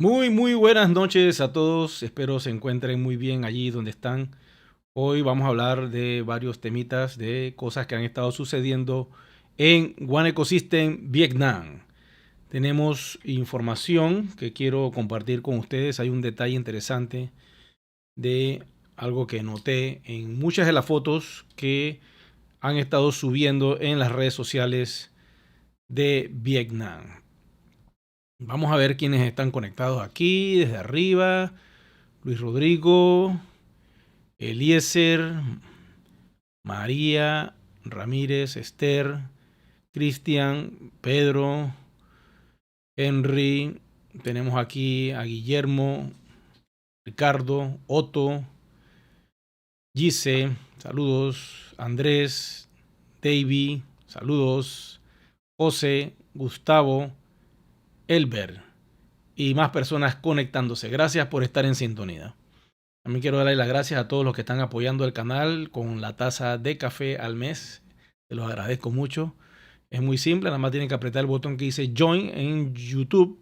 Muy buenas noches a todos. Espero se encuentren muy bien allí donde están. Hoy vamos a hablar de varios temitas, de cosas que han estado sucediendo en One Ecosystem Vietnam. Tenemos información que quiero compartir con ustedes. Hay un detalle interesante de algo que noté en muchas de las fotos que han estado subiendo en las redes sociales de Vietnam. Vamos a ver quiénes están conectados aquí, desde arriba. Luis Rodrigo, Eliezer, María, Ramírez, Esther, Cristian, Pedro, Henry. Tenemos aquí a Guillermo, Ricardo, Otto, Gise, saludos. Andrés, Davy, saludos. José, Gustavo, Elber y más personas conectándose. Gracias por estar en sintonía. También quiero darle las gracias a todos los que están apoyando el canal con la taza de café al mes. Se los agradezco mucho. Es muy simple, nada más tienen que apretar el botón que dice Join en YouTube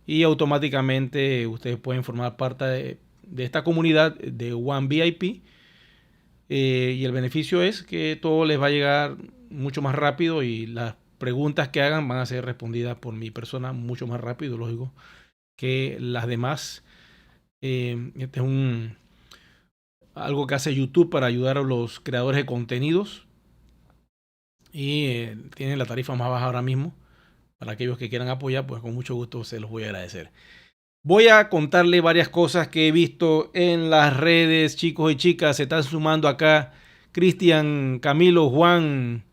y automáticamente ustedes pueden formar parte de esta comunidad de One VIP. Y el beneficio es que todo les va a llegar mucho más rápido y las preguntas que hagan van a ser respondidas por mi persona mucho más rápido, lógico, que las demás. Este es algo que hace YouTube para ayudar a los creadores de contenidos y tienen la tarifa más baja ahora mismo. Para aquellos que quieran apoyar, pues con mucho gusto se los voy a agradecer. Voy a contarle varias cosas que he visto en las redes, chicos y chicas. Se están sumando acá Cristian, Camilo, Juan,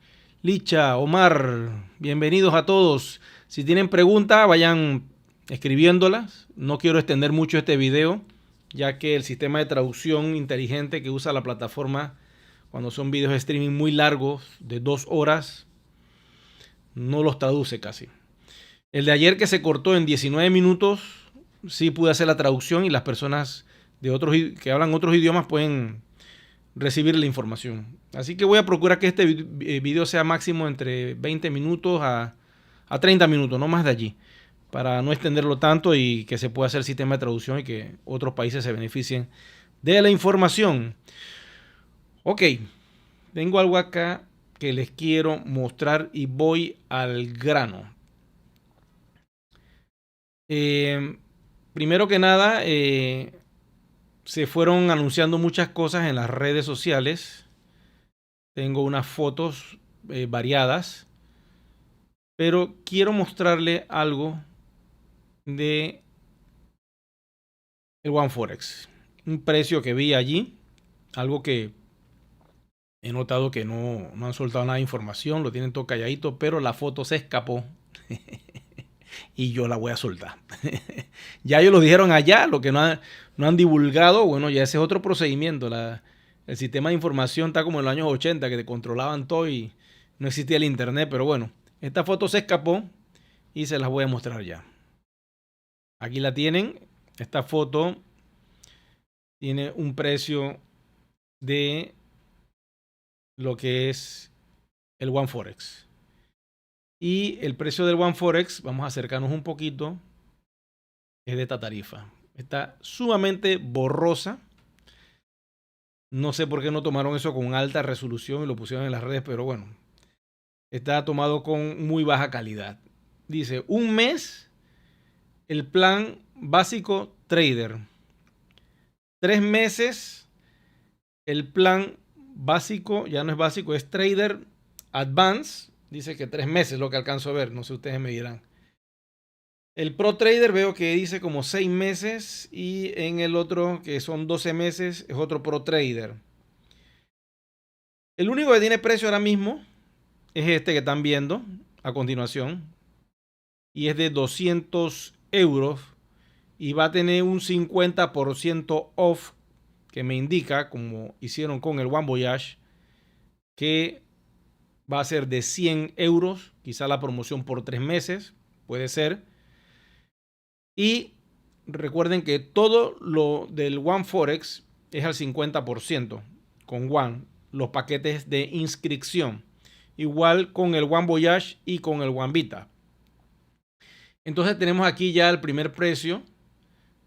Licha, Omar. Bienvenidos a todos. Si tienen preguntas, vayan escribiéndolas. No quiero extender mucho este video, ya que el sistema de traducción inteligente que usa la plataforma cuando son videos de streaming muy largos, de 2 horas, no los traduce casi. El de ayer que se cortó en 19 minutos, sí pude hacer la traducción y las personas que hablan otros idiomas pueden recibir la información. Así que voy a procurar que este video sea máximo entre 20 minutos a 30 minutos, no más de allí, para no extenderlo tanto y que se pueda hacer sistema de traducción y que otros países se beneficien de la información. Ok, tengo algo acá que les quiero mostrar y voy al grano. Primero que nada, se fueron anunciando muchas cosas en las redes sociales. Tengo unas fotos variadas, pero quiero mostrarle algo de el OneForex. Un precio que vi allí, algo que he notado que no han soltado nada de información, lo tienen todo calladito, pero la foto se escapó y yo la voy a soltar. Ya ellos lo dijeron allá, lo que no han divulgado, bueno, ya ese es otro procedimiento. El sistema de información está como en los años 80, que te controlaban todo y no existía el internet, pero bueno, esta foto se escapó y se las voy a mostrar ya. Aquí la tienen. Esta foto tiene un precio de lo que es el OneForex. Y el precio del OneForex, vamos a acercarnos un poquito, es de esta tarifa. Está sumamente borrosa. No sé por qué no tomaron eso con alta resolución y lo pusieron en las redes, pero bueno, está tomado con muy baja calidad. Dice, un mes, el plan básico trader. 3 meses, el plan básico, ya no es básico, es trader advance. Dice que 3 meses lo que alcanzo a ver, no sé, ustedes me dirán. El Pro Trader veo que dice como 6 meses y en el otro, que son 12 meses, es otro Pro Trader. El único que tiene precio ahora mismo es este que están viendo a continuación y es de 200 euros y va a tener un 50% off que me indica, como hicieron con el One Voyage, que va a ser de 100 euros, quizá la promoción por 3 meses, puede ser. Y recuerden que todo lo del One Forex es al 50% con One, los paquetes de inscripción. Igual con el One Voyage y con el One Vita. Entonces tenemos aquí ya el primer precio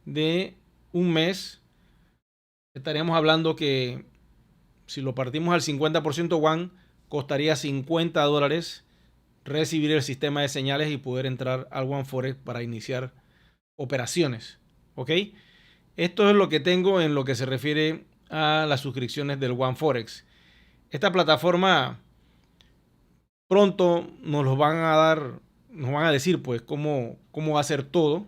de un mes, estaríamos hablando que si lo partimos al 50% One, costaría $50 recibir el sistema de señales y poder entrar al OneForex para iniciar operaciones. ¿Ok? Esto es lo que tengo en lo que se refiere a las suscripciones del OneForex. Esta plataforma pronto nos los van a dar, nos van a decir pues cómo va a ser todo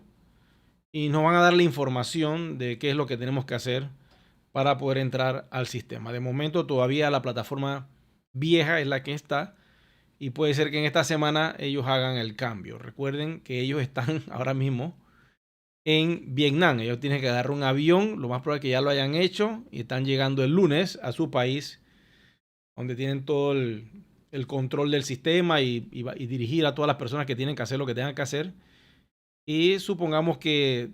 y nos van a dar la información de qué es lo que tenemos que hacer para poder entrar al sistema. De momento todavía la plataforma vieja es la que está y puede ser que en esta semana ellos hagan el cambio. Recuerden que ellos están ahora mismo en Vietnam. Ellos tienen que agarrar un avión, lo más probable es que ya lo hayan hecho y están llegando el lunes a su país donde tienen todo el control del sistema y dirigir a todas las personas que tienen que hacer lo que tengan que hacer. Y supongamos que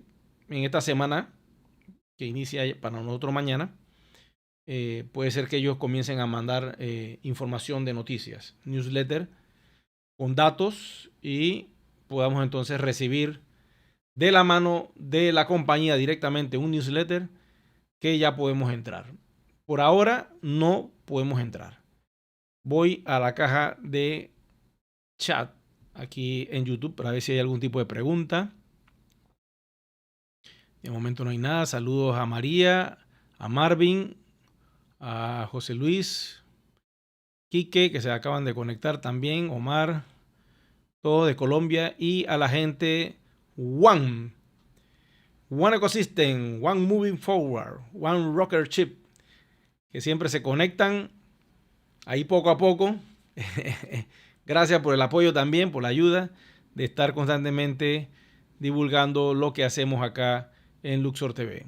en esta semana, que inicia para nosotros mañana, puede ser que ellos comiencen a mandar información de noticias, newsletter con datos y podamos entonces recibir de la mano de la compañía directamente un newsletter que ya podemos entrar. Por ahora no podemos entrar. Voy a la caja de chat aquí en YouTube para ver si hay algún tipo de pregunta. De momento no hay nada. Saludos a María, a Marvin, a José Luis, Quique, que se acaban de conectar también, Omar, todo de Colombia, y a la gente One Ecosystem, One Moving Forward, One Rocker Chip, que siempre se conectan ahí poco a poco. Gracias por el apoyo también, por la ayuda de estar constantemente divulgando lo que hacemos acá en Luxor TV.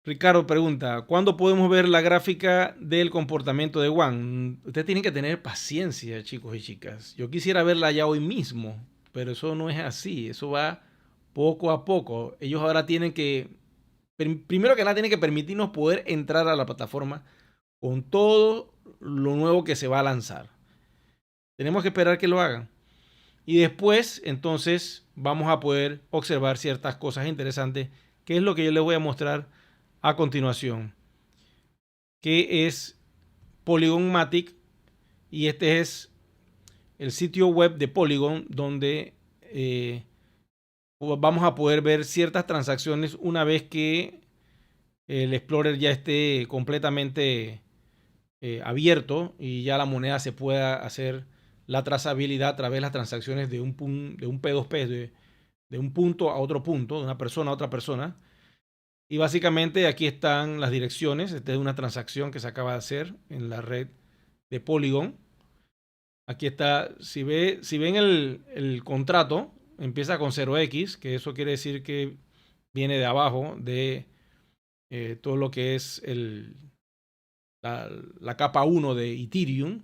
Ricardo pregunta, ¿cuándo podemos ver la gráfica del comportamiento de One? Ustedes tienen que tener paciencia, chicos y chicas. Yo quisiera verla ya hoy mismo, pero eso no es así. Eso va poco a poco. Ellos ahora tienen que, primero que nada, tienen que permitirnos poder entrar a la plataforma con todo lo nuevo que se va a lanzar. Tenemos que esperar que lo hagan. Y después, entonces, vamos a poder observar ciertas cosas interesantes, que es lo que yo les voy a mostrar a continuación, que es Polygon Matic, y este es el sitio web de Polygon donde vamos a poder ver ciertas transacciones una vez que el Explorer ya esté completamente abierto y ya la moneda se pueda hacer la trazabilidad a través de las transacciones de un P2P, de un punto a otro punto, de una persona a otra persona. Y básicamente aquí están las direcciones. Esta es una transacción que se acaba de hacer en la red de Polygon. Aquí está, si ven el contrato, empieza con 0x, que eso quiere decir que viene de abajo de todo lo que es la capa 1 de Ethereum.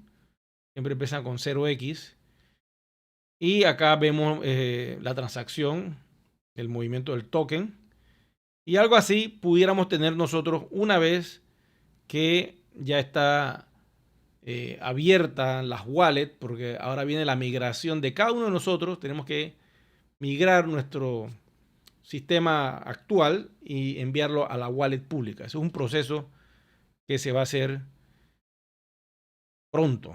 Siempre empiezan con 0x. Y acá vemos la transacción, el movimiento del token. Y algo así pudiéramos tener nosotros una vez que ya está abierta las wallets, porque ahora viene la migración de cada uno de nosotros. Tenemos que migrar nuestro sistema actual y enviarlo a la wallet pública. Eso es un proceso que se va a hacer pronto.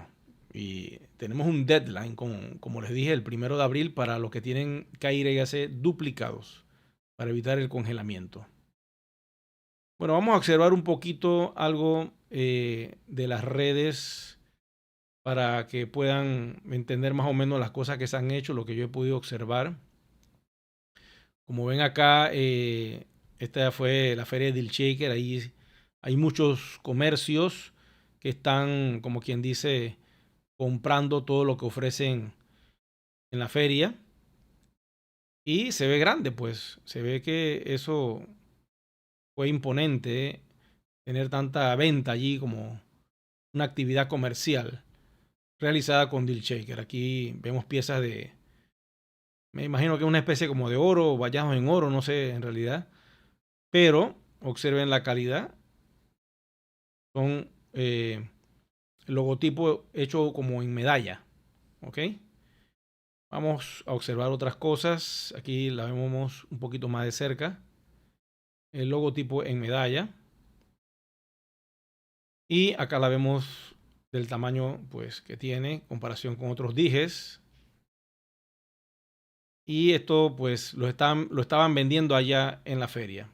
Y tenemos un deadline, como les dije, el 1 de abril para los que tienen KYC duplicados para evitar el congelamiento. Bueno, vamos a observar un poquito algo de las redes para que puedan entender más o menos las cosas que se han hecho, lo que yo he podido observar. Como ven acá, esta fue la feria de Deal Shaker. Ahí hay muchos comercios que están, como quien dice, comprando todo lo que ofrecen en la feria. Y se ve grande, pues. Se ve que eso fue imponente, tener tanta venta allí como una actividad comercial realizada con Deal Shaker. Aquí vemos piezas me imagino que es una especie como de oro, bañados en oro, no sé en realidad. Pero observen la calidad. Son el logotipo hecho como en medalla. ¿Ok? Vamos a observar otras cosas. Aquí la vemos un poquito más de cerca. El logotipo en medalla. Y acá la vemos del tamaño pues, que tiene en comparación con otros dijes. Y esto pues lo estaban vendiendo allá en la feria.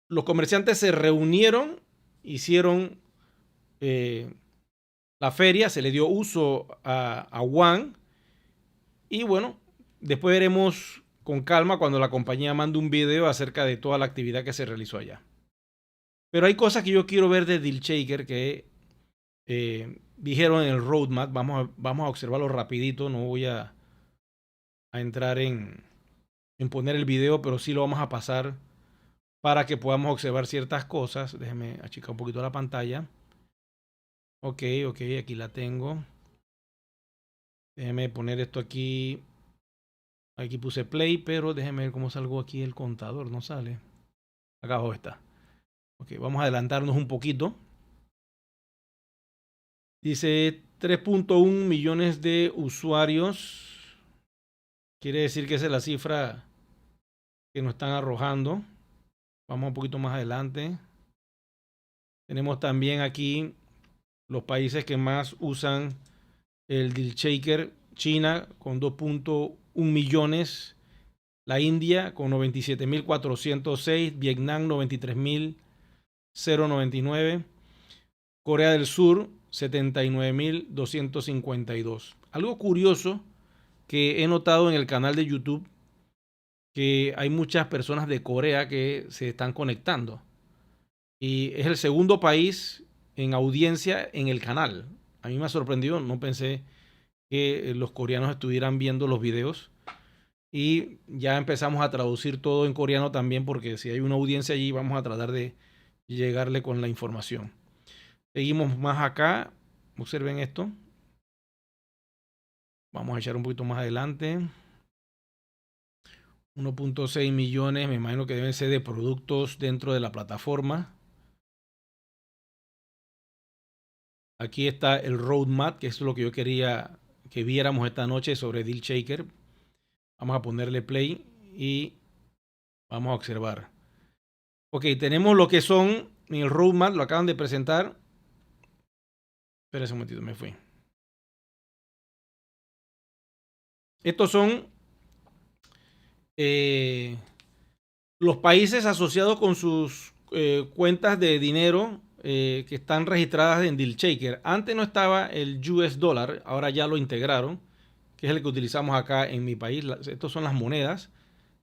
Los comerciantes se reunieron, hicieron la feria, se le dio uso a One. Y bueno, después veremos con calma cuando la compañía mande un video acerca de toda la actividad que se realizó allá. Pero hay cosas que yo quiero ver de DealShaker que dijeron en el roadmap. Vamos a observarlo rapidito. No voy a entrar en poner el video, pero sí lo vamos a pasar para que podamos observar ciertas cosas. Déjenme achicar un poquito la pantalla. Ok, aquí la tengo. Déjenme poner esto aquí. Aquí puse play, pero déjenme ver cómo salgo aquí el contador. No sale. Acá abajo está. Ok, vamos a adelantarnos un poquito. Dice 3.1 millones de usuarios. Quiere decir que esa es la cifra que nos están arrojando. Vamos un poquito más adelante. Tenemos también aquí los países que más usan el DealShaker. China con 2.1 millones. La India con 97.406. Vietnam 93.099. Corea del Sur 79.252. Algo curioso que he notado en el canal de YouTube, que hay muchas personas de Corea que se están conectando. Y es el segundo país en audiencia en el canal. A mí me ha sorprendido, no pensé que los coreanos estuvieran viendo los videos. Y ya empezamos a traducir todo en coreano también, porque si hay una audiencia allí, vamos a tratar de llegarle con la información. Seguimos más acá. Observen esto. Vamos a echar un poquito más adelante. 1.6 millones, me imagino que deben ser de productos dentro de la plataforma. Aquí está el roadmap, que es lo que yo quería que viéramos esta noche sobre DealShaker. Vamos a ponerle play y vamos a observar. Ok, tenemos lo que son en el roadmap, lo acaban de presentar. Espera un momentito, me fui. Estos son los países asociados con sus cuentas de dinero que están registradas en DealShaker. Antes no estaba el US Dollar, ahora ya lo integraron, que es el que utilizamos acá en mi país. Estas son las monedas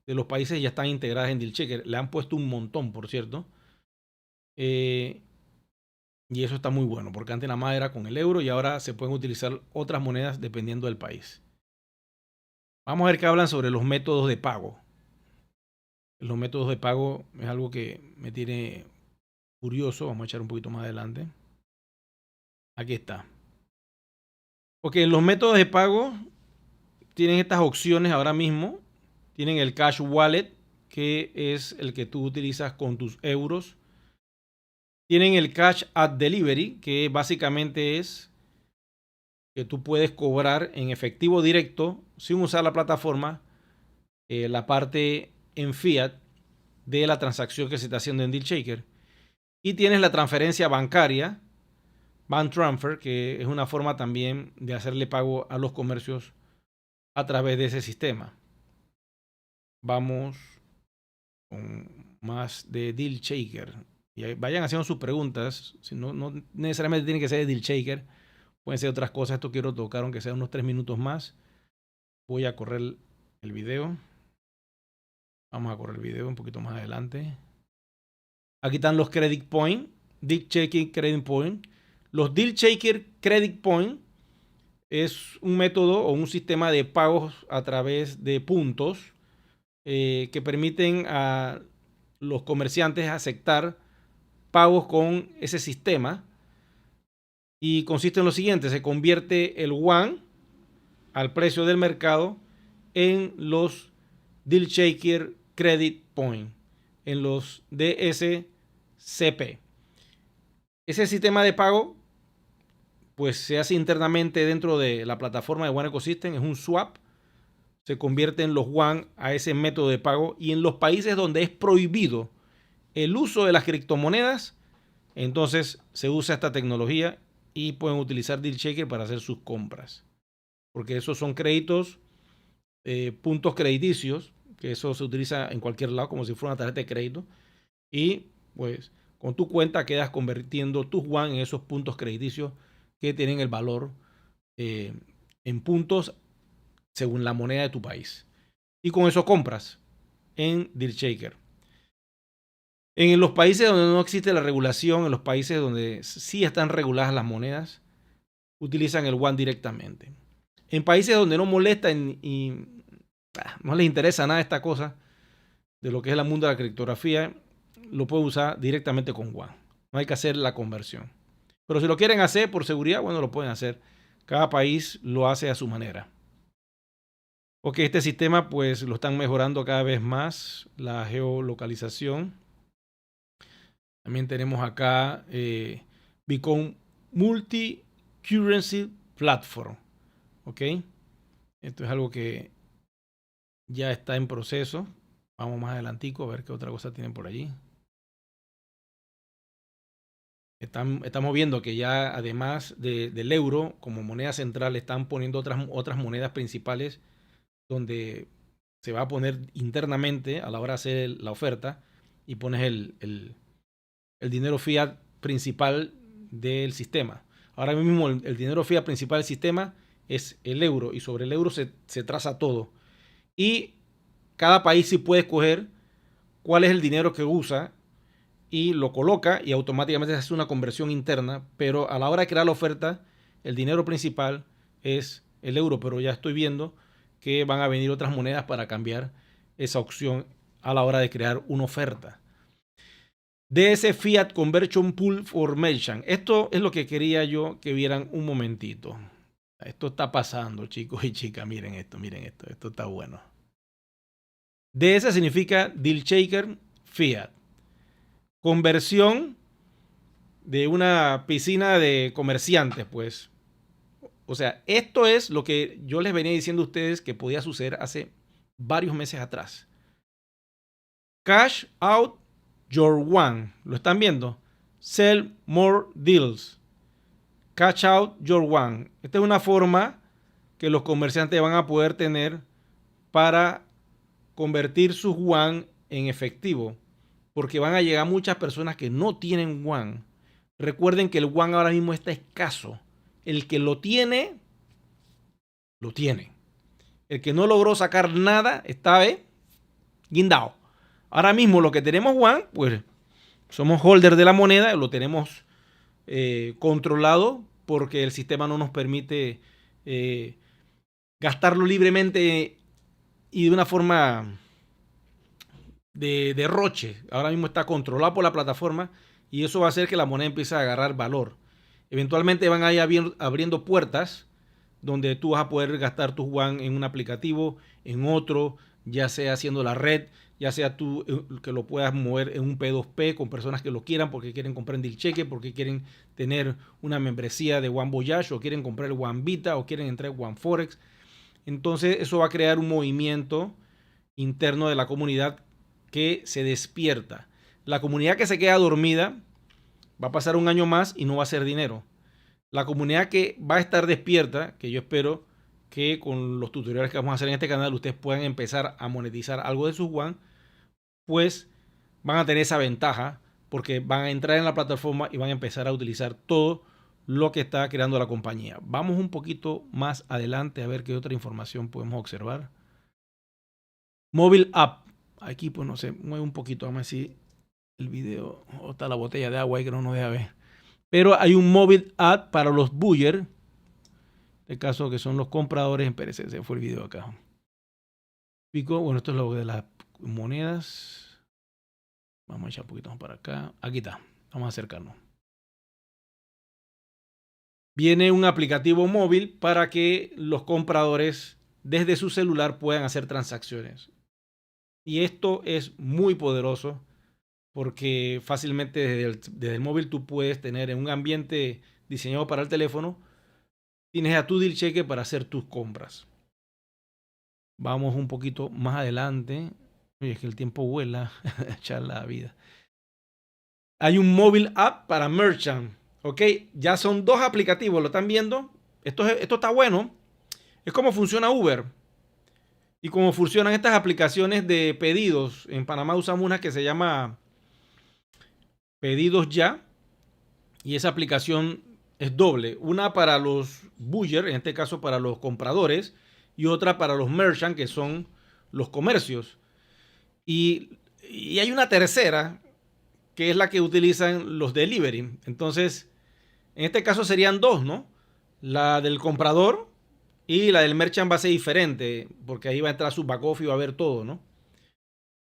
de los países ya están integradas en DealShaker. Le han puesto un montón, por cierto. Y eso está muy bueno, porque antes nada más era con el euro y ahora se pueden utilizar otras monedas dependiendo del país. Vamos a ver qué hablan sobre los métodos de pago. Los métodos de pago es algo que me tiene curioso. Vamos a echar un poquito más adelante. Aquí está. Ok, los métodos de pago tienen estas opciones ahora mismo. Tienen el Cash Wallet, que es el que tú utilizas con tus euros. Tienen el Cash at Delivery, que básicamente es que tú puedes cobrar en efectivo directo sin usar la plataforma la parte en fiat de la transacción que se está haciendo en DealShaker. Y tienes la transferencia bancaria, Bank Transfer, que es una forma también de hacerle pago a los comercios a través de ese sistema. Vamos con más de DealShaker. Y vayan haciendo sus preguntas. Si no necesariamente tiene que ser de DealShaker. Pueden ser otras cosas. Esto quiero tocar aunque sea unos 3 minutos más. Voy a correr el video. Vamos a correr el video un poquito más adelante. Aquí están los Credit Point. DealShaker Credit Point. Los DealShaker Credit Point es un método o un sistema de pagos a través de puntos que permiten a los comerciantes aceptar pagos con ese sistema. Y consiste en lo siguiente: se convierte el won al precio del mercado en los DealShaker Credit Point, en los DSCP. Ese sistema de pago pues se hace internamente dentro de la plataforma de One Ecosystem, es un swap, se convierten los One a ese método de pago, y en los países donde es prohibido el uso de las criptomonedas, entonces se usa esta tecnología y pueden utilizar DealShaker para hacer sus compras, porque esos son créditos, puntos crediticios, que eso se utiliza en cualquier lado como si fuera una tarjeta de crédito, y pues con tu cuenta quedas convirtiendo tus One en esos puntos crediticios que tienen el valor en puntos según la moneda de tu país. Y con eso compras en DealShaker. En los países donde no existe la regulación, en los países donde sí están reguladas las monedas, utilizan el One directamente. En países donde no molestan y no les interesa nada esta cosa de lo que es el mundo de la criptografía, lo pueden usar directamente con One. No hay que hacer la conversión. Pero si lo quieren hacer por seguridad, bueno, lo pueden hacer. Cada país lo hace a su manera. Ok, este sistema pues lo están mejorando cada vez más, la geolocalización. También tenemos acá Bitcoin Multi-Currency Platform. Ok, esto es algo que ya está en proceso. Vamos más adelantico a ver qué otra cosa tienen por allí. Estamos viendo que ya además del euro como moneda central están poniendo otras monedas principales donde se va a poner internamente a la hora de hacer la oferta y pones el dinero fiat principal del sistema. Ahora mismo el dinero fiat principal del sistema es el euro y sobre el euro se traza todo. Y cada país sí puede escoger cuál es el dinero que usa y lo coloca y automáticamente se hace una conversión interna, pero a la hora de crear la oferta, el dinero principal es el euro, pero ya estoy viendo que van a venir otras monedas para cambiar esa opción a la hora de crear una oferta. DS Fiat Conversion Pool Formation. Esto es lo que quería yo que vieran un momentito. Esto está pasando, chicos y chicas. Miren esto, miren esto. Esto está bueno. DS significa DealShaker Fiat. Conversión de una piscina de comerciantes, pues. O sea, esto es lo que yo les venía diciendo a ustedes que podía suceder hace varios meses atrás. Cash out your one. ¿Lo están viendo? Sell more deals. Cash out your one. Esta es una forma que los comerciantes van a poder tener para convertir sus one en efectivo. Porque van a llegar muchas personas que no tienen one. Recuerden que el one ahora mismo está escaso. El que lo tiene, lo tiene. El que no logró sacar nada, está guindado. Ahora mismo lo que tenemos one, pues somos holder de la moneda, lo tenemos controlado porque el sistema no nos permite gastarlo libremente y de una forma de derroche. Ahora mismo está controlado por la plataforma y eso va a hacer que la moneda empiece a agarrar valor. Eventualmente van a ir abriendo puertas donde tú vas a poder gastar tus one en un aplicativo, en otro, ya sea haciendo la red, ya sea tú que lo puedas mover en un P2P con personas que lo quieran porque quieren comprar en DealShaker, porque quieren tener una membresía de One Voyage o quieren comprar el One Vita o quieren entrar en One Forex. Entonces eso va a crear un movimiento interno de la comunidad que se despierta. La comunidad que se queda dormida va a pasar un año más y no va a hacer dinero. La comunidad que va a estar despierta, que yo espero que con los tutoriales que vamos a hacer en este canal ustedes puedan empezar a monetizar algo de sus one, pues van a tener esa ventaja porque van a entrar en la plataforma y van a empezar a utilizar todo lo que está creando la compañía. Vamos un poquito más adelante a ver qué otra información podemos observar. Móvil App. Aquí pues no sé, mueve un poquito, vamos a ver si el video, o está la botella de agua ahí que no nos deja ver. Pero hay un móvil ad para los buyer. En este caso que son los compradores. Espérense, se fue el video acá. Pico, bueno, esto es lo de las monedas. Vamos a echar un poquito más para acá. Aquí está. Vamos a acercarnos. Viene un aplicativo móvil para que los compradores desde su celular puedan hacer transacciones. Y esto es muy poderoso porque fácilmente desde el móvil tú puedes tener en un ambiente diseñado para el teléfono, tienes a tu deal checker para hacer tus compras. Vamos un poquito más adelante. Oye, es que el tiempo vuela, echar la vida. Hay un móvil app para Merchant. Ok, ya son 2 aplicativos, ¿lo están viendo? Esto está bueno. Es como funciona Uber y cómo funcionan estas aplicaciones de pedidos. En Panamá usamos una que se llama Pedidos Ya. Y esa aplicación es doble. Una para los buyer, en este caso para los compradores, y otra para los merchant, que son los comercios. Y hay una tercera, que es la que utilizan los delivery. Entonces, en este caso serían 2, ¿no? La del comprador y la del merchant va a ser diferente, porque ahí va a entrar su back office y va a ver todo, ¿no?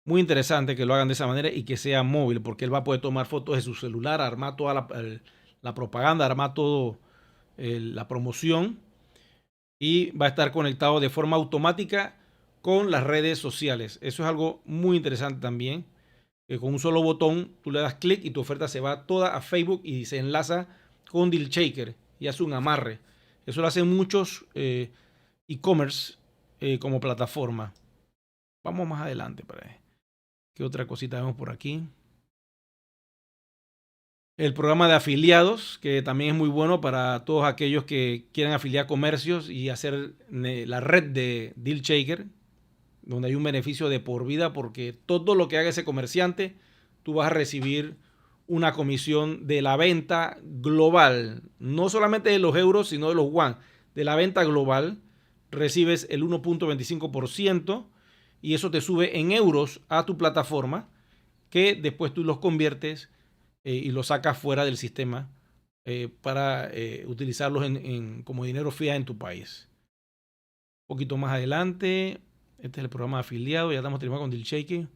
Muy interesante que lo hagan de esa manera y que sea móvil, porque él va a poder tomar fotos de su celular, armar toda la propaganda, armar todo la promoción y va a estar conectado de forma automática con las redes sociales. Eso es algo muy interesante también. Que con un solo botón tú le das clic y tu oferta se va toda a Facebook y se enlaza con Deal Shaker y hace un amarre. Eso lo hacen muchos e-commerce como plataforma. Vamos más adelante para ver. ¿Qué otra cosita vemos por aquí? El programa de afiliados, que también es muy bueno para todos aquellos que quieran afiliar comercios y hacer la red de Deal Shaker, donde hay un beneficio de por vida, porque todo lo que haga ese comerciante, tú vas a recibir una comisión de la venta global, no solamente de los euros, sino de los yuan. De la venta global recibes el 1.25% y eso te sube en euros a tu plataforma, que después tú los conviertes y los sacas fuera del sistema para utilizarlos como dinero fiat en tu país. Un poquito más adelante, este es el programa de afiliado, ya estamos terminando con Deal Shaker.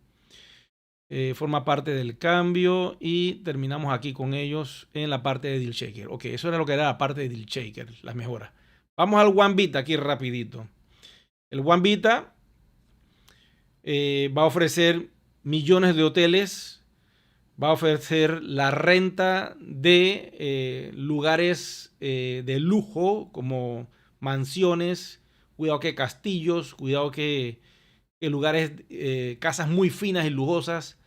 Forma parte del cambio y terminamos aquí con ellos en la parte de Deal Shaker. Ok, eso era lo que era la parte de Deal Shaker, las mejoras. Vamos al One Bit aquí rapidito. El One Vita va a ofrecer millones de hoteles, va a ofrecer la renta de lugares de lujo como mansiones, cuidado que castillos, cuidado que lugares, casas muy finas y lujosas,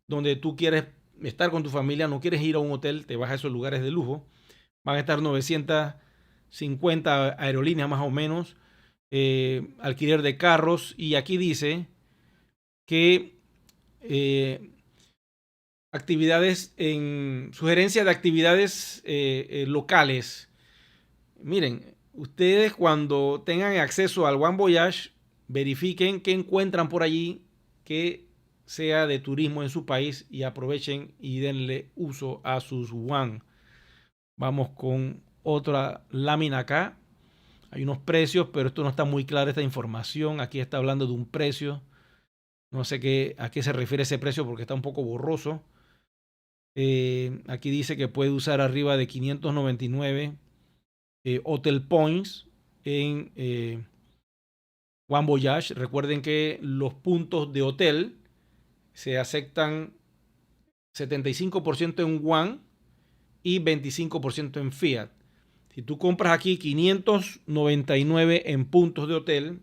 donde tú quieres estar con tu familia, no quieres ir a un hotel, te vas a esos lugares de lujo. Van a estar 950 aerolíneas más o menos, alquiler de carros, y aquí dice que actividades sugerencia de actividades locales. Miren, ustedes cuando tengan acceso al One Voyage, verifiquen qué encuentran por allí que sea de turismo en su país y aprovechen y denle uso a sus One. Vamos con otra lámina acá. Hay unos precios, pero esto no está muy clara esta información. Aquí está hablando de un precio. No sé a qué se refiere ese precio porque está un poco borroso. Aquí dice que puede usar arriba de 599 Hotel Points en One Voyage. Recuerden que los puntos de hotel se aceptan 75% en One y 25% en Fiat. Si tú compras aquí 599 en puntos de hotel,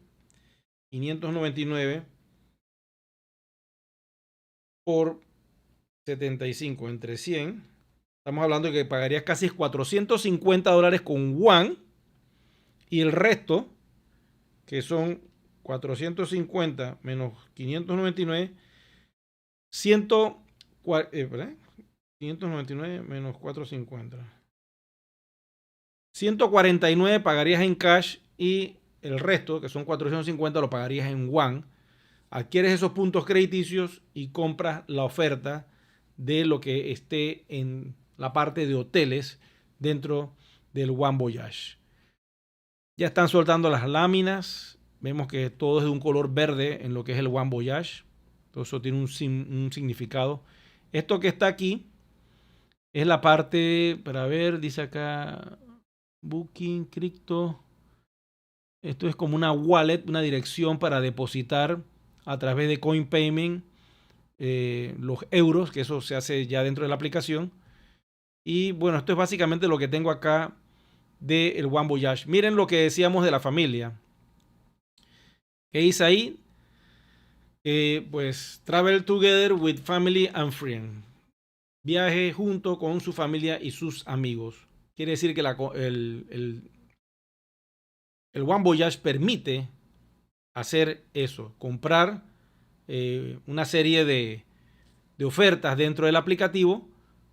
599 por 75 entre 100, estamos hablando de que pagarías casi $450 con One y el resto, que son 450 menos 599, 599 menos 450. 149 pagarías en cash y el resto, que son 450, lo pagarías en One. Adquieres esos puntos crediticios y compras la oferta de lo que esté en la parte de hoteles dentro del One Voyage. Ya están soltando las láminas. Vemos que todo es de un color verde en lo que es el One Voyage. Todo eso tiene un significado. Esto que está aquí es la parte, para ver, dice acá, Booking, Crypto. Esto es como una wallet, una dirección para depositar a través de Coin Payment los euros, que eso se hace ya dentro de la aplicación. Y bueno, esto es básicamente lo que tengo acá del One Voyage. Miren lo que decíamos de la familia. ¿Qué dice ahí? Pues travel together with family and friends. Viaje junto con su familia y sus amigos. Quiere decir que el One Voyage permite hacer eso, comprar una serie de ofertas dentro del aplicativo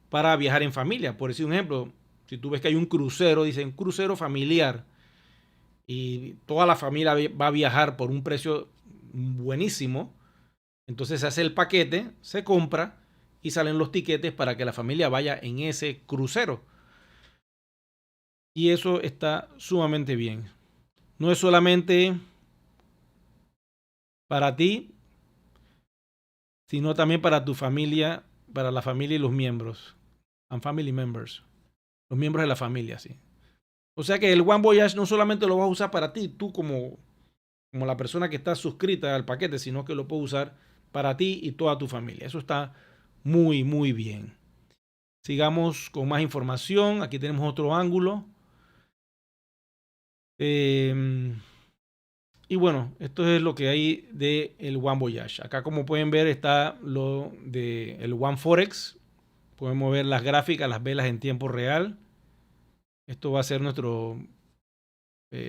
para viajar en familia. Por decir un ejemplo, si tú ves que hay un crucero, dicen crucero familiar, y toda la familia va a viajar por un precio buenísimo, entonces se hace el paquete, se compra y salen los tiquetes para que la familia vaya en ese crucero. Y eso está sumamente bien. No es solamente para ti, sino también para tu familia, para la familia y los miembros. And family members. Los miembros de la familia, sí. O sea que el One Voyage no solamente lo vas a usar para ti, tú como la persona que está suscrita al paquete, sino que lo puedes usar para ti y toda tu familia. Eso está muy, muy bien. Sigamos con más información. Aquí tenemos otro ángulo. Y bueno, esto es lo que hay de el One Voyage. Acá, como pueden ver, está lo de el One Forex. Podemos ver las gráficas, las velas en tiempo real. Esto va a ser nuestro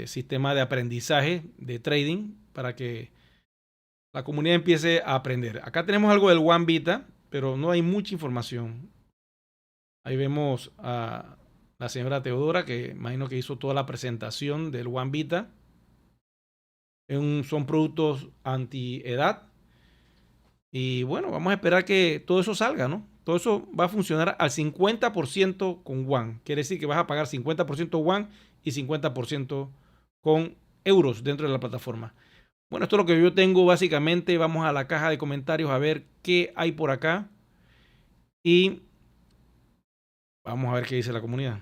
sistema de aprendizaje de trading para que la comunidad empiece a aprender. Acá tenemos algo del One Vita, pero no hay mucha información. Ahí vemos a la señora Teodora, que imagino que hizo toda la presentación del One Vita. Son productos anti-edad. Y bueno, vamos a esperar que todo eso salga, ¿no? Todo eso va a funcionar al 50% con One. Quiere decir que vas a pagar 50% One y 50% con euros dentro de la plataforma. Bueno, esto es lo que yo tengo básicamente. Vamos a la caja de comentarios a ver qué hay por acá. Y vamos a ver qué dice la comunidad.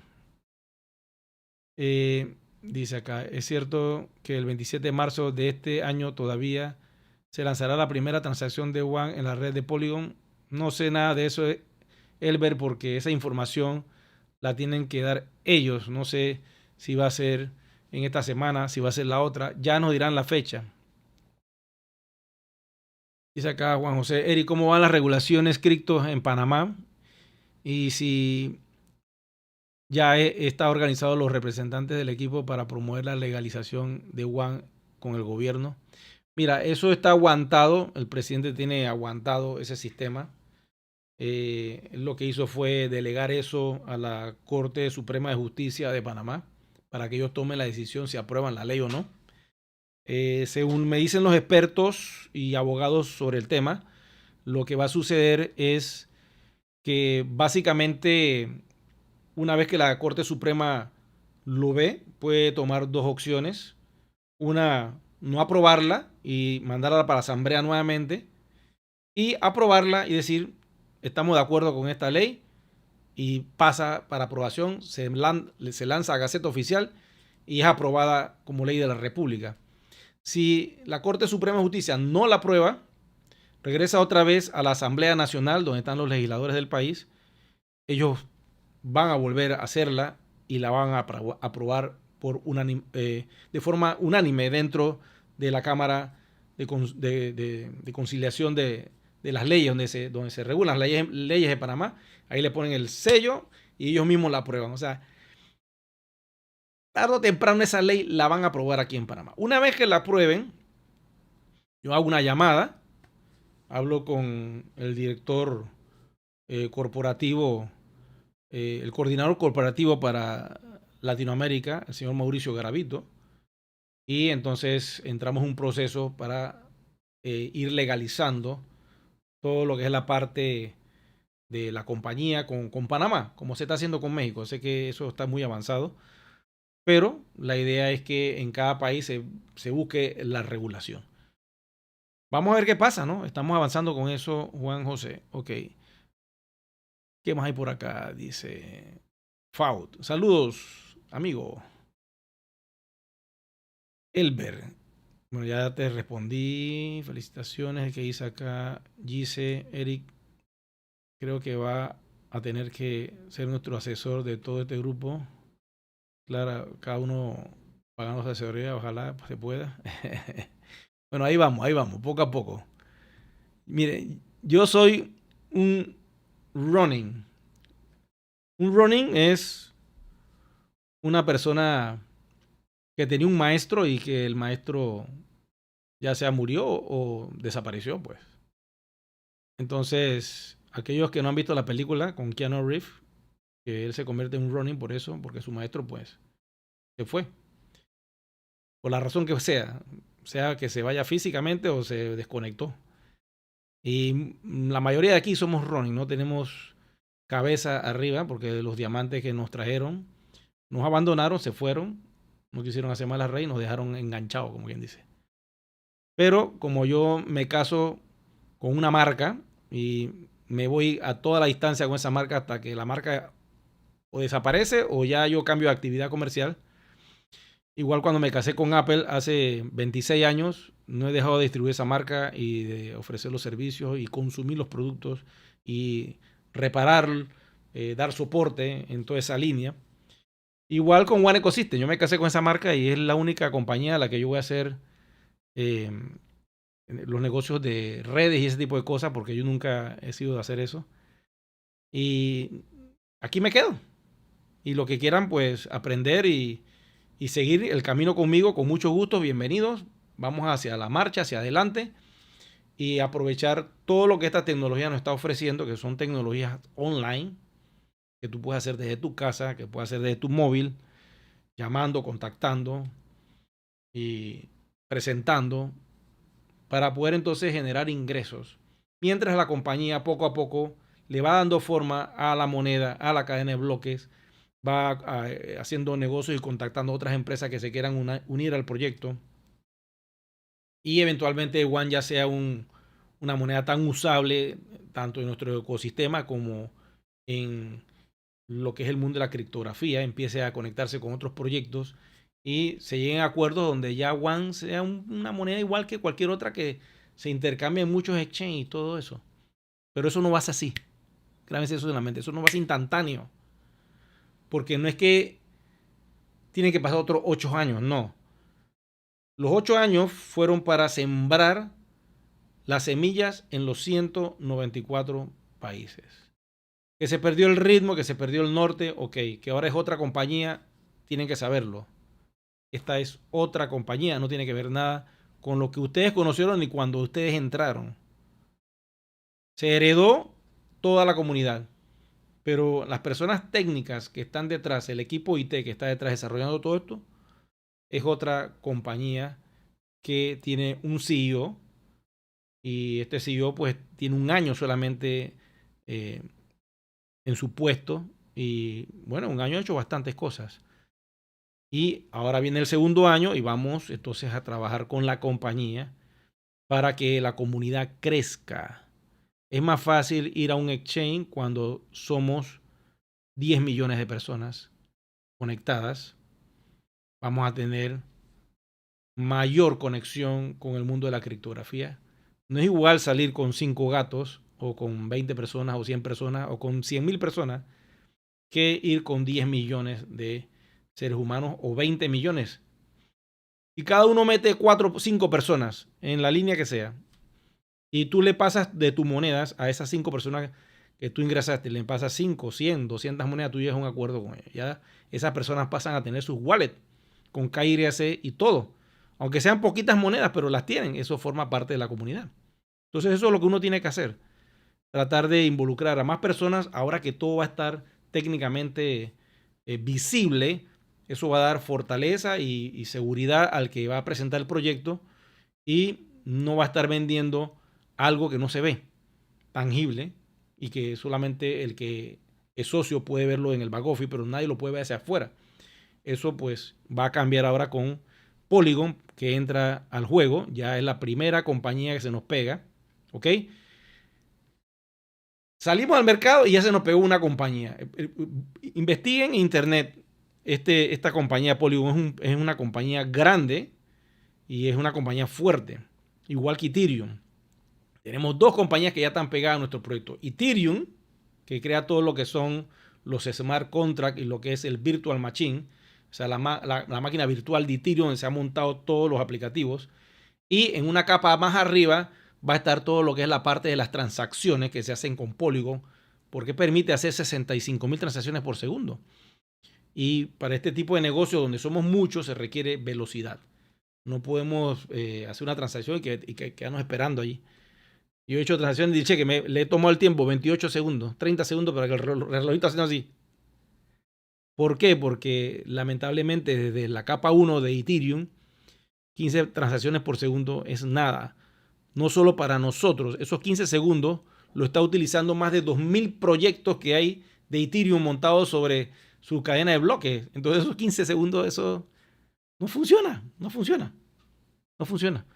Dice acá, es cierto que el 27 de marzo de este año todavía se lanzará la primera transacción de One en la red de Polygon. No sé nada de eso, Elber, porque esa información la tienen que dar ellos. No sé si va a ser en esta semana, si va a ser la otra. Ya nos dirán la fecha. Dice acá Juan José, Eric, ¿cómo van las regulaciones criptos en Panamá? Y si ya está organizado los representantes del equipo para promover la legalización de One con el gobierno. Mira, eso está aguantado. El presidente tiene aguantado ese sistema. Lo que hizo fue delegar eso a la Corte Suprema de Justicia de Panamá para que ellos tomen la decisión si aprueban la ley o no. Según me dicen los expertos y abogados sobre el tema, lo que va a suceder es que básicamente una vez que la Corte Suprema lo ve, puede tomar dos opciones. Una, no aprobarla y mandarla para la Asamblea nuevamente. Y aprobarla y decir, estamos de acuerdo con esta ley y pasa para aprobación, se lanza a Gaceta Oficial y es aprobada como ley de la República. Si la Corte Suprema de Justicia no la aprueba, regresa otra vez a la Asamblea Nacional, donde están los legisladores del país. Ellos van a volver a hacerla y la van a aprobar de forma unánime dentro de la Cámara de Conciliación de las leyes, donde se regulan las leyes de Panamá. Ahí le ponen el sello y ellos mismos la aprueban. O sea, tarde o temprano esa ley la van a aprobar aquí en Panamá. Una vez que la aprueben, yo hago una llamada, hablo con el director corporativo, el coordinador corporativo para Latinoamérica, el señor Mauricio Garavito, y entonces entramos en un proceso para ir legalizando todo lo que es la parte de la compañía con Panamá, como se está haciendo con México. Sé que eso está muy avanzado, pero la idea es que en cada país se busque la regulación. Vamos a ver qué pasa, ¿no? Estamos avanzando con eso, Juan José. Ok. ¿Qué más hay por acá? Dice Faut. Saludos, amigo. Elber. Bueno, ya te respondí. Felicitaciones. El que dice acá, Gise, Eric, creo que va a tener que ser nuestro asesor de todo este grupo. Claro, cada uno pagando su asesoría, ojalá pues, se pueda. Bueno, ahí vamos, poco a poco. Mire, yo soy un running. Un running es una persona que tenía un maestro y que el maestro ya sea murió o desapareció, pues. Entonces, aquellos que no han visto la película con Keanu Reeves, que él se convierte en un running por eso, porque su maestro, pues, se fue. Por la razón que sea que se vaya físicamente o se desconectó. Y la mayoría de aquí somos running, no tenemos cabeza arriba, porque los diamantes que nos trajeron nos abandonaron, se fueron, no quisieron hacer mal al rey, nos dejaron enganchados, como quien dice. Pero como yo me caso con una marca y me voy a toda la distancia con esa marca hasta que la marca o desaparece o ya yo cambio de actividad comercial. Igual cuando me casé con Apple hace 26 años, no he dejado de distribuir esa marca y de ofrecer los servicios y consumir los productos y reparar, dar soporte en toda esa línea. Igual con One Ecosystem, yo me casé con esa marca y es la única compañía a la que yo voy a hacer eh, los negocios de redes y ese tipo de cosas, porque yo nunca he sido de hacer eso. Y aquí me quedo. Y lo que quieran, pues aprender y seguir el camino conmigo, con mucho gusto, bienvenidos. Vamos hacia la marcha, hacia adelante y aprovechar todo lo que esta tecnología nos está ofreciendo, que son tecnologías online, que tú puedes hacer desde tu casa, que puedes hacer desde tu móvil, llamando, contactando y presentando para poder entonces generar ingresos. Mientras la compañía poco a poco le va dando forma a la moneda, a la cadena de bloques, va haciendo negocios y contactando a otras empresas que se quieran unir al proyecto. Y eventualmente One ya sea una moneda tan usable tanto en nuestro ecosistema como en lo que es el mundo de la criptografía, empiece a conectarse con otros proyectos y se lleguen a acuerdos donde ya One sea una moneda igual que cualquier otra que se intercambie en muchos exchanges y todo eso. Pero eso no va a ser así. Grábense eso en la mente. Eso no va a ser instantáneo. Porque no es que tienen que pasar otros 8 años, no. Los 8 años fueron para sembrar las semillas en los 194 países. Que se perdió el ritmo, que se perdió el norte, ok. Que ahora es otra compañía, tienen que saberlo. Esta es otra compañía, no tiene que ver nada con lo que ustedes conocieron ni cuando ustedes entraron. Se heredó toda la comunidad, pero las personas técnicas que están detrás, el equipo IT que está detrás desarrollando todo esto, es otra compañía que tiene un CEO y este CEO pues tiene un año solamente eh, en su puesto y bueno, un año ha hecho bastantes cosas. Y ahora viene el segundo año y vamos entonces a trabajar con la compañía para que la comunidad crezca. Es más fácil ir a un exchange cuando somos 10 millones de personas conectadas. Vamos a tener mayor conexión con el mundo de la criptografía. No es igual salir con 5 gatos o con 20 personas o 100 personas o con 100.000 personas que ir con 10 millones de seres humanos o 20 millones. Y cada uno mete 4 o 5 personas en la línea que sea. Y tú le pasas de tus monedas a esas 5 personas que tú ingresaste, le pasas 5, 100, 200 monedas, tú llegas a un acuerdo con ellas. Ya esas personas pasan a tener sus wallets con KYC y todo. Aunque sean poquitas monedas, pero las tienen. Eso forma parte de la comunidad. Entonces eso es lo que uno tiene que hacer. Tratar de involucrar a más personas ahora que todo va a estar técnicamente visible. Eso va a dar fortaleza y seguridad al que va a presentar el proyecto y no va a estar vendiendo algo que no se ve, tangible, y que solamente el que es socio puede verlo en el back office, pero nadie lo puede ver hacia afuera. Eso pues va a cambiar ahora con Polygon, que entra al juego. Ya es la primera compañía que se nos pega. ¿Ok? Salimos al mercado y ya se nos pegó una compañía. Investiguen en internet. Esta compañía Polygon es una compañía grande y es una compañía fuerte. Igual que Ethereum. Tenemos dos compañías que ya están pegadas a nuestro proyecto. Ethereum, que crea todo lo que son los smart contracts y lo que es el virtual machine. o sea, la máquina virtual de Ethereum donde se han montado todos los aplicativos. Y en una capa más arriba va a estar todo lo que es la parte de las transacciones que se hacen con Polygon, porque permite hacer 65,000 transacciones por segundo. Y para este tipo de negocio donde somos muchos se requiere velocidad. No podemos hacer una transacción y quedarnos esperando allí. Yo he hecho transacciones y dice que le he tomado el tiempo, 28 segundos, 30 segundos para que el relojito haciendo así. ¿Por qué? Porque lamentablemente desde la capa 1 de Ethereum, 15 transacciones por segundo es nada. No solo para nosotros, esos 15 segundos lo está utilizando más de 2,000 proyectos que hay de Ethereum montados sobre su cadena de bloques. Entonces esos 15 segundos, eso no funciona, no funciona, no funciona.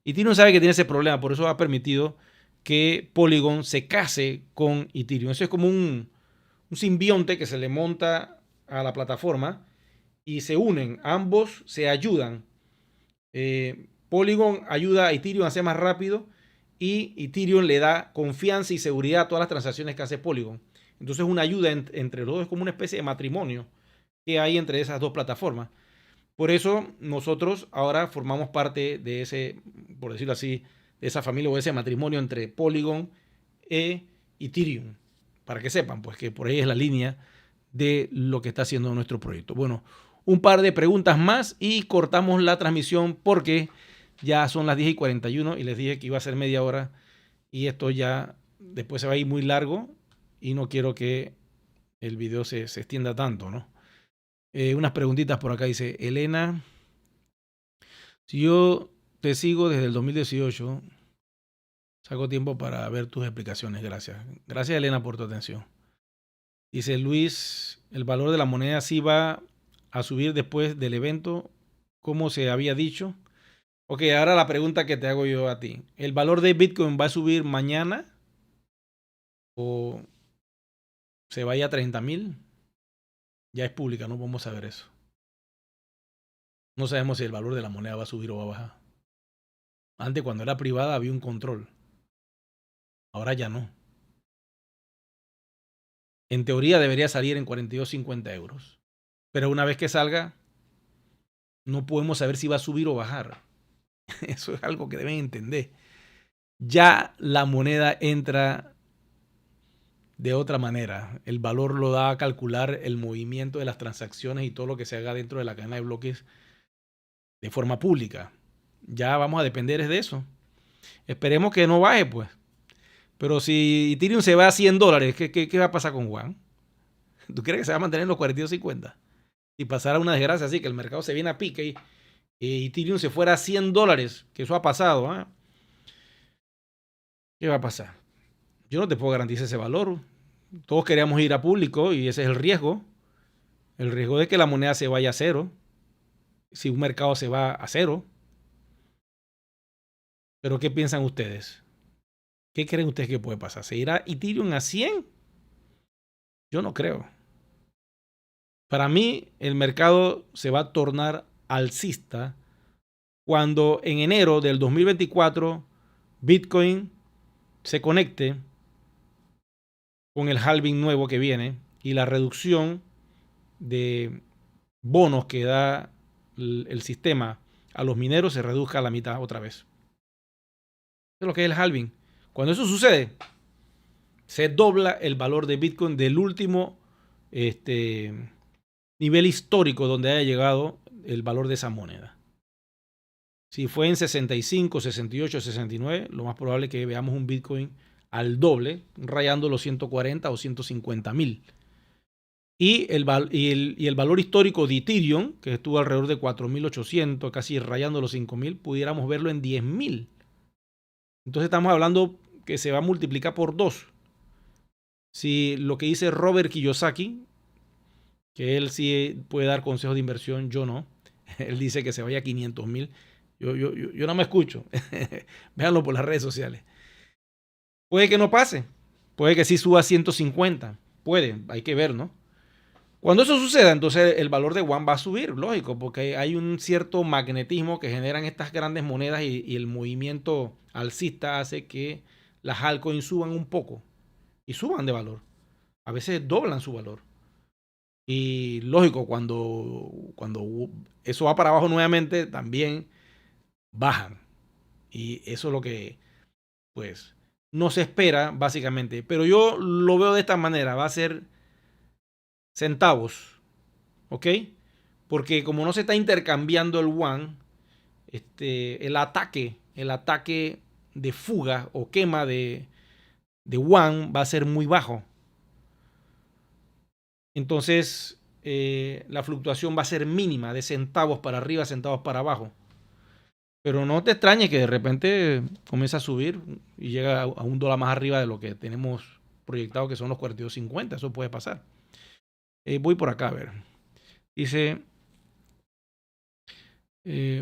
Ethereum sabe que tiene ese problema, por eso ha permitido que Polygon se case con Ethereum. Eso es como un simbionte que se le monta a la plataforma y se unen, ambos se ayudan. Polygon ayuda a Ethereum a ser más rápido y Ethereum le da confianza y seguridad a todas las transacciones que hace Polygon. Entonces una ayuda entre los dos, es como una especie de matrimonio que hay entre esas dos plataformas. Por eso nosotros ahora formamos parte de ese, por decirlo así, de esa familia o ese matrimonio entre Polygon e Ethereum. Para que sepan, pues que por ahí es la línea de lo que está haciendo nuestro proyecto. Bueno, un par de preguntas más y cortamos la transmisión porque ya son las 10:41 y les dije que iba a ser media hora y esto ya después se va a ir muy largo y no quiero que el video se extienda tanto, ¿no? Unas preguntitas por acá. Dice Elena, si yo te sigo desde el 2018, saco tiempo para ver tus explicaciones. Gracias. Gracias, Elena, por tu atención. Dice Luis, el valor de la moneda sí va a subir después del evento, como se había dicho. Ok, ahora la pregunta que te hago yo a ti. ¿El valor de Bitcoin va a subir mañana o se vaya a 30,000? Ya es pública, no podemos saber eso. No sabemos si el valor de la moneda va a subir o va a bajar. Antes, cuando era privada, había un control. Ahora ya no. En teoría debería salir en 42,50 euros. Pero una vez que salga, no podemos saber si va a subir o bajar. Eso es algo que deben entender. Ya la moneda entra de otra manera. El valor lo da a calcular el movimiento de las transacciones y todo lo que se haga dentro de la cadena de bloques de forma pública. Ya vamos a depender de eso. Esperemos que no baje, pues. Pero si Ethereum se va a $100, ¿qué va a pasar con Juan? ¿Tú crees que se va a mantener en los 42,50? Y pasará una desgracia así, que el mercado se viene a pique y Ethereum se fuera a $100, que eso ha pasado. ¿Eh? ¿Qué va a pasar? Yo no te puedo garantizar ese valor. Todos queríamos ir a público y ese es el riesgo. El riesgo de que la moneda se vaya a cero. Si un mercado se va a cero. Pero ¿qué piensan ustedes? ¿Qué creen ustedes que puede pasar? ¿Se irá Ethereum a 100? Yo no creo. Para mí, el mercado se va a tornar alcista cuando en enero del 2024 Bitcoin se conecte con el halving nuevo que viene y la reducción de bonos que da el sistema a los mineros se reduzca a la mitad otra vez. Eso es lo que es el halving. Cuando eso sucede, se dobla el valor de Bitcoin del último nivel histórico donde haya llegado el valor de esa moneda. Si fue en 65, 68, 69, lo más probable es que veamos un Bitcoin al doble, rayando los 140 o 150,000. Y el valor histórico de Ethereum, que estuvo alrededor de 4,800, casi rayando los 5,000, pudiéramos verlo en 10,000. Entonces estamos hablando que se va a multiplicar por 2. Si lo que dice Robert Kiyosaki, que él sí puede dar consejos de inversión, yo no. Él dice que se vaya a 500,000. Yo no me escucho. Véanlo por las redes sociales. Puede que no pase. Puede que sí suba a 150. Puede, hay que ver, ¿no? Cuando eso suceda, entonces el valor de One va a subir, lógico, porque hay un cierto magnetismo que generan estas grandes monedas y el movimiento alcista hace que las altcoins suban un poco y suban de valor. A veces doblan su valor. Y lógico, cuando eso va para abajo nuevamente, también bajan. Y eso es lo que, pues, no se espera, básicamente. Pero yo lo veo de esta manera, va a ser centavos, ¿ok? Porque como no se está intercambiando el yuan, el ataque de fuga o quema de yuan va a ser muy bajo. Entonces, la fluctuación va a ser mínima, de centavos para arriba, centavos para abajo. Pero no te extrañes que de repente comience a subir y llega a $1 más arriba de lo que tenemos proyectado, que son los 42.50. Eso puede pasar. Voy por acá a ver. Dice,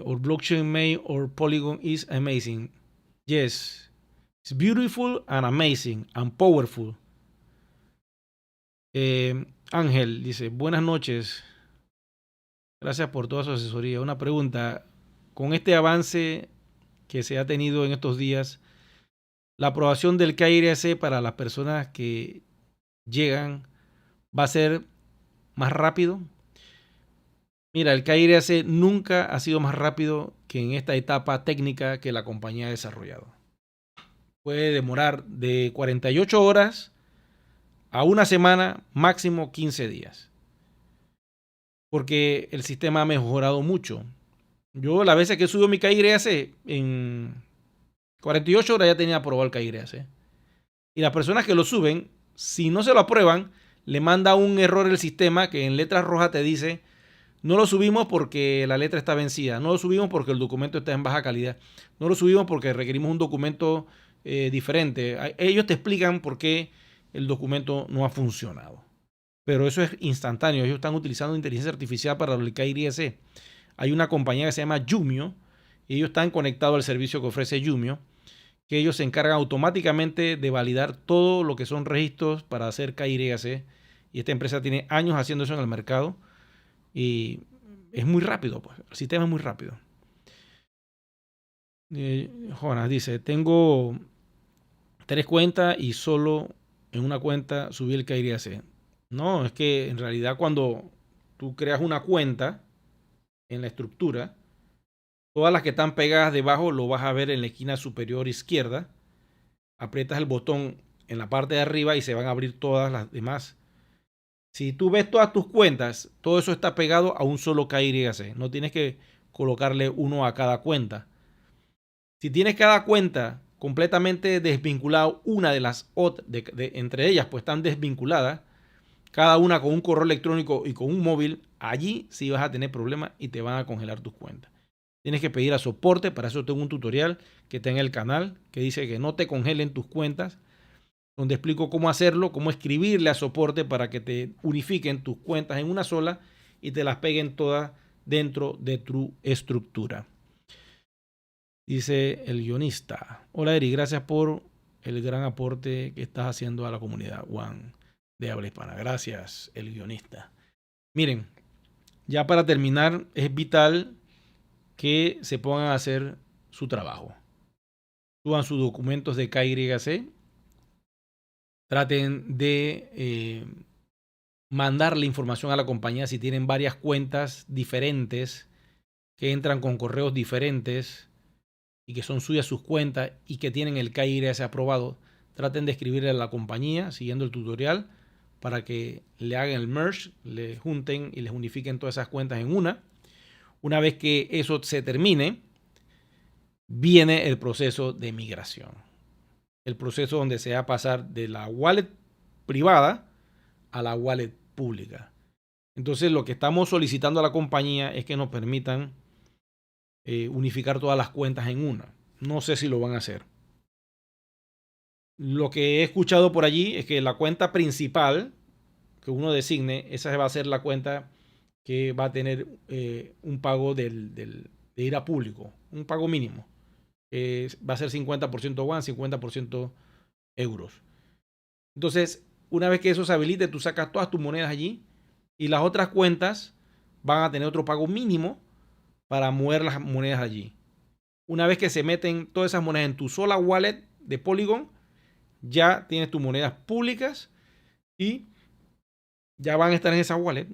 or blockchain may or Polygon is amazing. Yes, it's beautiful and amazing and powerful. Ángel dice, buenas noches. Gracias por toda su asesoría. Una pregunta. Con este avance que se ha tenido en estos días, la aprobación del KYC para las personas que llegan va a ser más rápido. Mira, el KYC nunca ha sido más rápido que en esta etapa técnica que la compañía ha desarrollado. Puede demorar de 48 horas a una semana, máximo 15 días. Porque el sistema ha mejorado mucho. Yo las veces que subo mi KYC, en 48 horas ya tenía aprobado el KYC. Y las personas que lo suben, si no se lo aprueban, le manda un error el sistema que en letras rojas te dice, no lo subimos porque la letra está vencida, no lo subimos porque el documento está en baja calidad, no lo subimos porque requerimos un documento diferente. Ellos te explican por qué el documento no ha funcionado. Pero eso es instantáneo. Ellos están utilizando inteligencia artificial para el KYC. Hay una compañía que se llama Yumio y ellos están conectados al servicio que ofrece Yumio, que ellos se encargan automáticamente de validar todo lo que son registros para hacer KYC. Y esta empresa tiene años haciendo eso en el mercado y es muy rápido, pues. El sistema es muy rápido. Jonas dice, tengo 3 cuentas y solo en una cuenta subí el KYC. No, es que en realidad cuando tú creas una cuenta en la estructura, todas las que están pegadas debajo lo vas a ver en la esquina superior izquierda. Aprietas el botón en la parte de arriba y se van a abrir todas las demás. Si tú ves todas tus cuentas, todo eso está pegado a un solo KYC. No tienes que colocarle uno a cada cuenta. Si tienes cada cuenta completamente desvinculada, una de las entre ellas pues están desvinculadas, cada una con un correo electrónico y con un móvil, allí sí vas a tener problemas y te van a congelar tus cuentas. Tienes que pedir a soporte, para eso tengo un tutorial que está en el canal que dice que no te congelen tus cuentas, donde explico cómo hacerlo, cómo escribirle a soporte para que te unifiquen tus cuentas en una sola y te las peguen todas dentro de tu estructura. Dice el guionista, hola Eri, gracias por el gran aporte que estás haciendo a la comunidad One de habla hispana. Gracias, el guionista. Miren, ya para terminar, es vital que se pongan a hacer su trabajo. Suban sus documentos de KYC. Traten de mandarle información a la compañía si tienen varias cuentas diferentes que entran con correos diferentes y que son suyas sus cuentas y que tienen el KYC aprobado. Traten de escribirle a la compañía siguiendo el tutorial para que le hagan el merge, le junten y les unifiquen todas esas cuentas en una. Una vez que eso se termine, viene el proceso de migración. El proceso donde se va a pasar de la wallet privada a la wallet pública. Entonces lo que estamos solicitando a la compañía es que nos permitan unificar todas las cuentas en una. No sé si lo van a hacer. Lo que he escuchado por allí es que la cuenta principal que uno designe, esa va a ser la cuenta que va a tener un pago de ir a público, un pago mínimo. Va a ser 50% WAN, 50% euros. Entonces, una vez que eso se habilite, tú sacas todas tus monedas allí y las otras cuentas van a tener otro pago mínimo para mover las monedas allí. Una vez que se meten todas esas monedas en tu sola wallet de Polygon, ya tienes tus monedas públicas y ya van a estar en esa wallet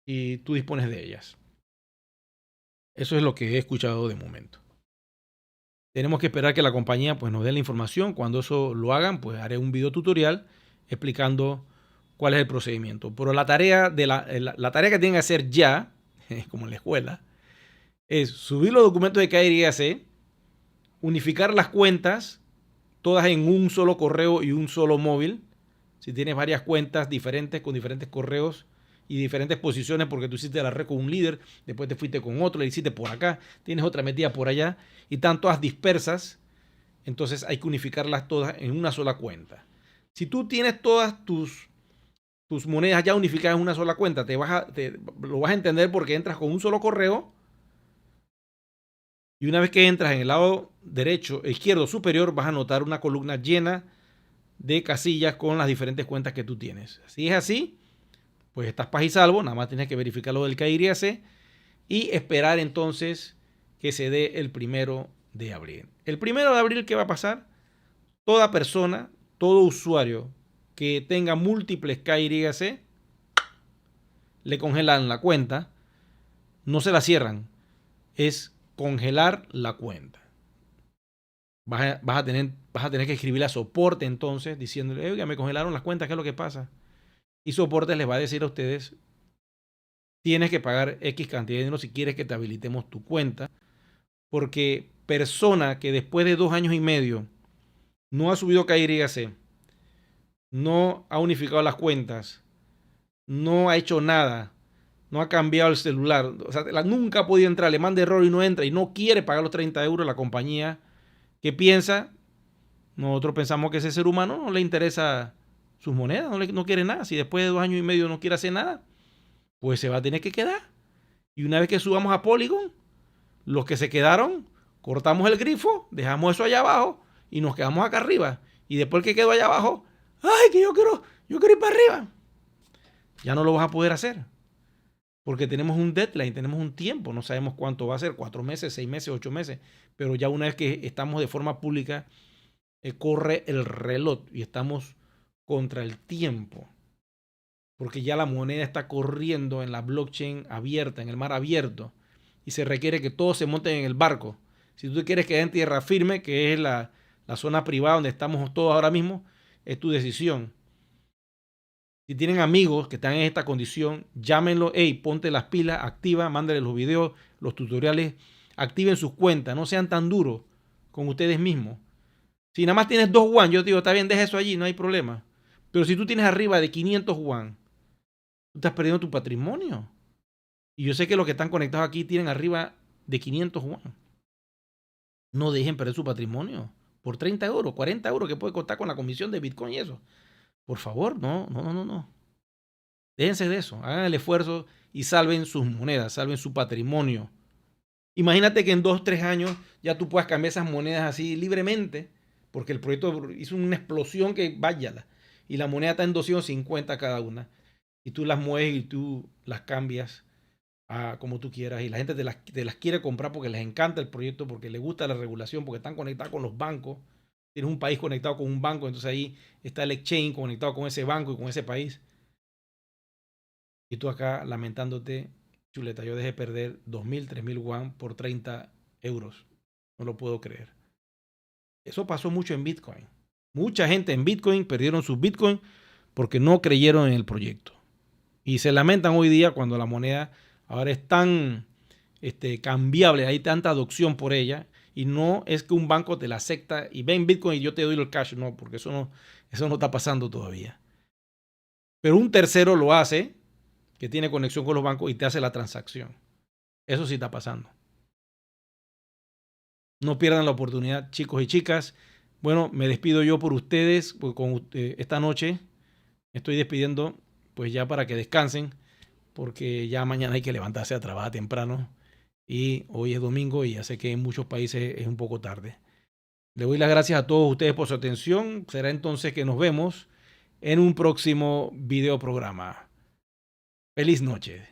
y tú dispones de ellas. Eso es lo que he escuchado de momento. Tenemos que esperar que la compañía pues, nos dé la información. Cuando eso lo hagan, pues haré un video tutorial explicando cuál es el procedimiento. Pero la tarea, la tarea que tienen que hacer ya, como en la escuela, es subir los documentos de KYC, unificar las cuentas, todas en un solo correo y un solo móvil. Si tienes varias cuentas diferentes con diferentes correos y diferentes posiciones porque tú hiciste la red con un líder, después te fuiste con otro, le hiciste por acá, tienes otra metida por allá y están todas dispersas, entonces hay que unificarlas todas en una sola cuenta. Si tú tienes todas tus monedas ya unificadas en una sola cuenta, lo vas a entender porque entras con un solo correo y una vez que entras en el lado derecho, izquierdo superior, vas a notar una columna llena de casillas con las diferentes cuentas que tú tienes. Si es así, pues estás paz y salvo, nada más tienes que verificar lo del KYC y esperar entonces que se dé el 1 de abril. El 1 de abril, ¿qué va a pasar? Toda persona, todo usuario que tenga múltiples KYC, le congelan la cuenta, no se la cierran, es congelar la cuenta. Vas a tener que escribirle a soporte entonces diciéndole, oiga, me congelaron las cuentas, ¿qué es lo que pasa? Y soporte les va a decir a ustedes, tienes que pagar X cantidad de dinero si quieres que te habilitemos tu cuenta, porque persona que después de 2 años y medio no ha subido KYC, no ha unificado las cuentas, no ha hecho nada, no ha cambiado el celular, o sea, nunca ha podido entrar, le manda error y no entra y no quiere pagar los 30 euros, la compañía que piensa, nosotros pensamos que ese ser humano no le interesa sus monedas, no quiere nada. Si después de 2 años y medio no quiere hacer nada, pues se va a tener que quedar. Y una vez que subamos a Polygon, los que se quedaron, cortamos el grifo, dejamos eso allá abajo y nos quedamos acá arriba. Y después que quedó allá abajo, ¡ay, que yo quiero ir para arriba! Ya no lo vas a poder hacer. Porque tenemos un deadline, tenemos un tiempo, no sabemos cuánto va a ser, 4 meses, 6 meses, 8 meses. Pero ya una vez que estamos de forma pública, corre el reloj y estamos contra el tiempo. Porque ya la moneda está corriendo en la blockchain abierta, en el mar abierto. Y se requiere que todos se monten en el barco. Si tú quieres quedar en tierra firme, que es la zona privada donde estamos todos ahora mismo, es tu decisión. Si tienen amigos que están en esta condición, llámenlo, hey, ponte las pilas, activa, mándale los videos, los tutoriales, activen sus cuentas, no sean tan duros con ustedes mismos. Si nada más tienes 2 yuan, yo te digo, está bien, deja eso allí, no hay problema. Pero si tú tienes arriba de 500 yuan, tú estás perdiendo tu patrimonio. Y yo sé que los que están conectados aquí tienen arriba de 500 yuan. No dejen perder su patrimonio por 30 euros, 40 euros que puede costar con la comisión de Bitcoin y eso. Por favor, no. Déjense de eso, hagan el esfuerzo y salven sus monedas, salven su patrimonio. Imagínate que en 2, 3 años ya tú puedas cambiar esas monedas así libremente, porque el proyecto hizo una explosión que váyala. Y la moneda está en 250 cada una. Y tú las mueves y tú las cambias a como tú quieras. Y la gente te las quiere comprar porque les encanta el proyecto, porque les gusta la regulación, porque están conectados con los bancos. Tienes un país conectado con un banco, entonces ahí está el exchange conectado con ese banco y con ese país. Y tú acá lamentándote, chuleta, yo dejé perder 2.000, 3.000 yuan por 30 euros. No lo puedo creer. Eso pasó mucho en Bitcoin. Mucha gente en Bitcoin perdieron sus Bitcoin porque no creyeron en el proyecto. Y se lamentan hoy día cuando la moneda ahora es tan cambiable, hay tanta adopción por ella. Y no es que un banco te la acepta y ven Bitcoin y yo te doy el cash. No, porque eso no está pasando todavía. Pero un tercero lo hace, que tiene conexión con los bancos y te hace la transacción. Eso sí está pasando. No pierdan la oportunidad, chicos y chicas. Bueno, me despido yo por ustedes. Pues esta noche me estoy despidiendo pues ya para que descansen, porque ya mañana hay que levantarse a trabajar temprano. Y hoy es domingo y ya sé que en muchos países es un poco tarde. Le doy las gracias a todos ustedes por su atención. Será entonces que nos vemos en un próximo video programa. Feliz noche.